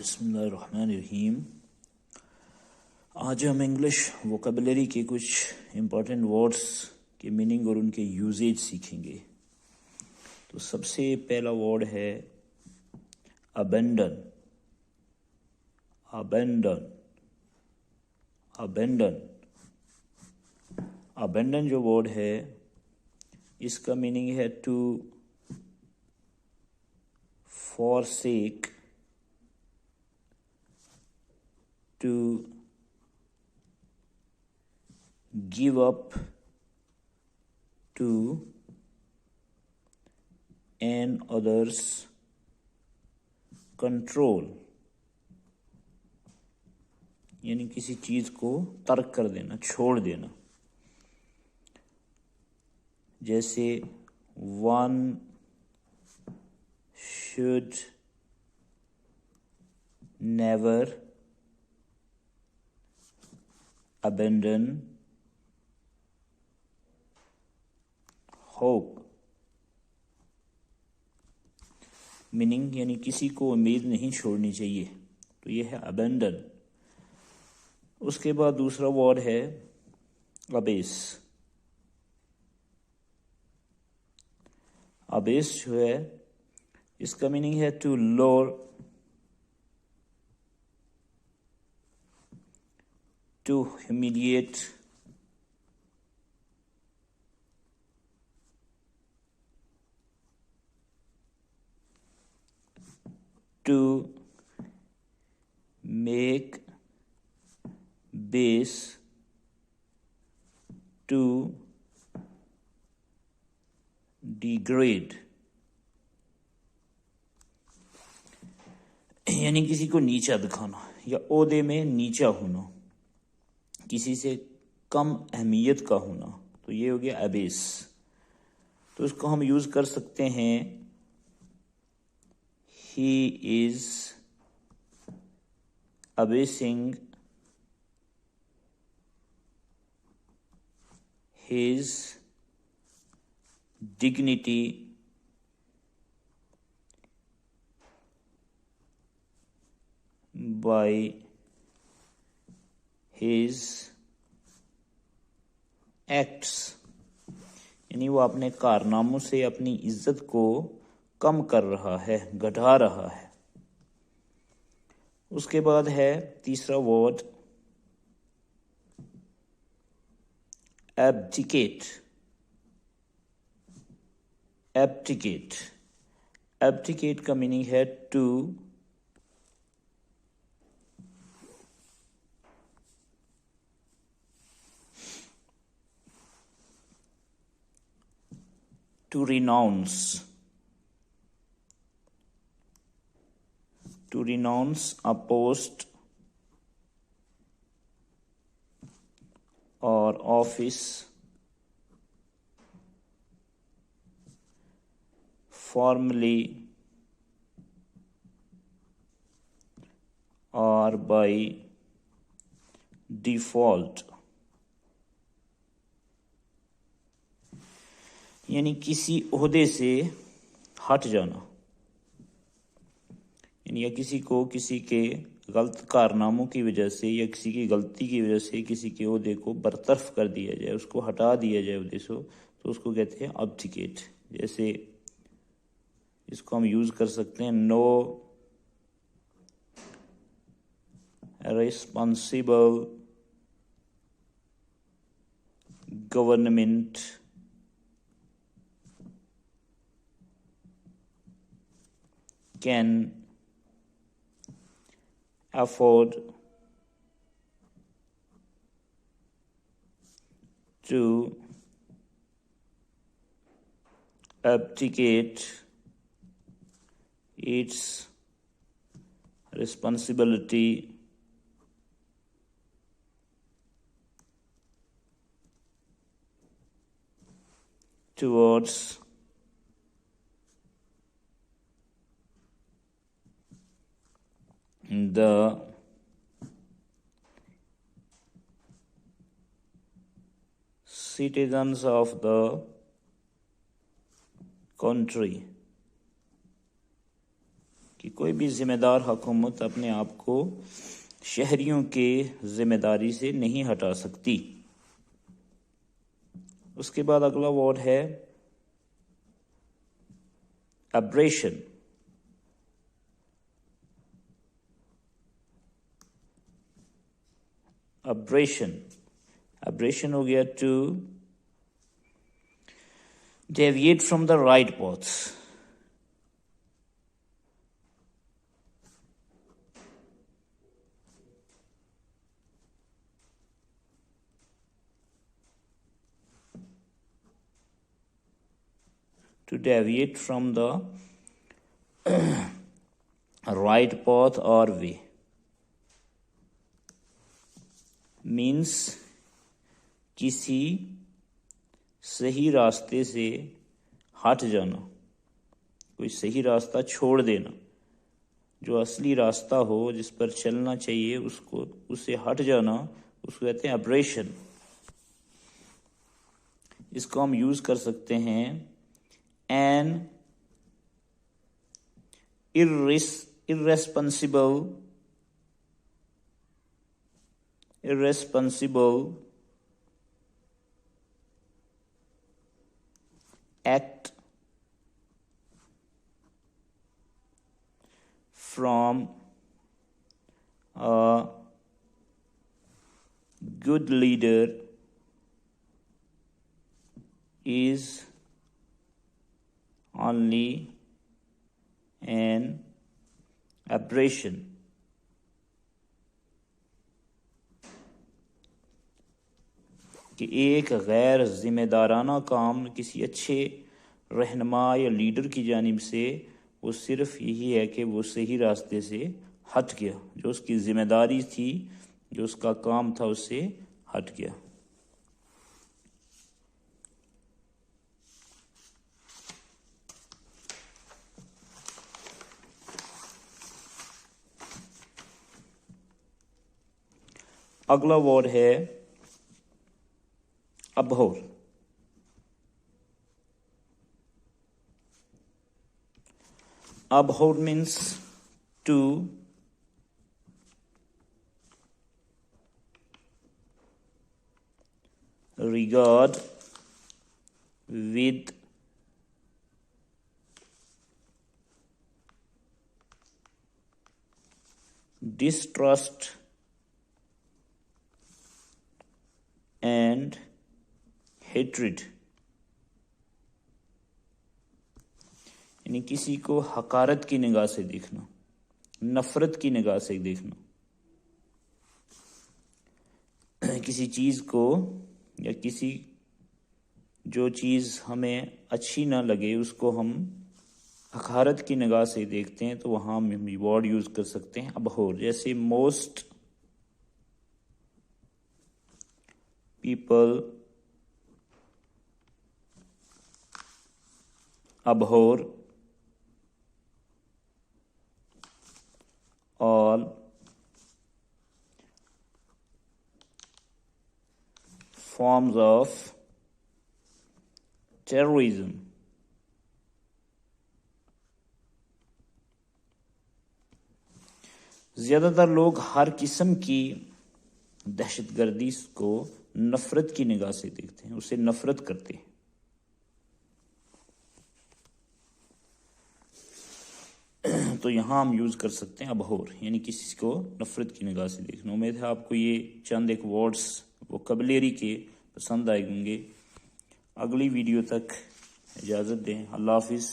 बिस्मिल्लाहिर्रहमानिर्रहीम। आज हम इंग्लिश वोकेबलरी के कुछ इम्पॉर्टेंट वर्ड्स के मीनिंग और उनके यूजेज सीखेंगे। तो सबसे पहला वर्ड है अबेंडन। अबेंडन अबेंडन अबेंडन जो वर्ड है इसका मीनिंग है to forsake, to give up to an other's control, यानी किसी चीज को तर्क कर देना, छोड़ देना। जैसे one should never abandon hope, meaning यानी किसी को उम्मीद नहीं छोड़नी चाहिए। तो ये है abandon। उसके बाद दूसरा वर्ड है अबेस। अबेस जो है इसका मीनिंग है to lower, to humiliate, to make base, to degrade, यानी किसी को नीचा दिखाना या ओहदे में नीचा होना, किसी से कम अहमियत का होना। तो ये हो गया अबेस। तो इसको हम यूज कर सकते हैं he is abasing his dignity by his acts, यानी वो अपने कारनामों से अपनी इज्जत को कम कर रहा है, घटा रहा है। उसके बाद है तीसरा वर्ड abdicate। abdicate abdicate का मीनिंग है to renounce, to renounce a post or office formally or by default, यानी किसी ओहदे से हट जाना, यानी या किसी को किसी के गलत कारनामों की वजह से या किसी की गलती की वजह से किसी के ओहदे को बरतरफ कर दिया जाए, उसको हटा दिया जाए ओहदे से, तो उसको कहते हैं अब्डिकेट। जैसे इसको हम यूज कर सकते हैं know responsible government can afford to abdicate its responsibility towards the citizens of the country, कि कोई भी जिम्मेदार हुकूमत अपने आप को शहरियों के जिम्मेदारी से नहीं हटा सकती। उसके बाद अगला वर्ड है एब्रेशन। एब्रेशन हो गया to deviate from the right path. To deviate from the right path or way means किसी सही रास्ते से हट जाना, कोई सही रास्ता छोड़ देना, जो असली रास्ता हो जिस पर चलना चाहिए उससे हट जाना, उसको कहते हैं एब्रेशन। इसको हम यूज कर सकते हैं an irresponsible act from a good leader is only an aberration। कि एक गैर जिम्मेदाराना काम किसी अच्छे रहनुमा या लीडर की जानिब से वो सिर्फ यही है कि वो सही रास्ते से हट गया, जो उसकी जिम्मेदारी थी, जो उसका काम था, उससे हट गया। अगला वर्ड है अबहोर। Abhor means to regard with distrust and hatred, यानी किसी को हकारत की निगाह से देखना, नफरत की निगाह से देखना। किसी चीज को या किसी जो चीज हमें अच्छी ना लगे उसको हम हकारत की निगाह से देखते हैं, तो वहां हम वर्ड यूज कर सकते हैं अबहोर। जैसे most people abhor all forms of terrorism। ज्यादातर लोग हर किस्म की दहशतगर्दी को नफरत की निगाह से देखते हैं, उससे नफरत करते हैं। तो यहाँ हम यूज कर सकते हैं अबहोर, यानी किसी को नफरत की निगाह से देखना। उम्मीद है आपको ये चंद एक वर्ड्स वोकैबुलरी के पसंद आए होंगे। अगली वीडियो तक इजाज़त दें। अल्लाह हाफिज़।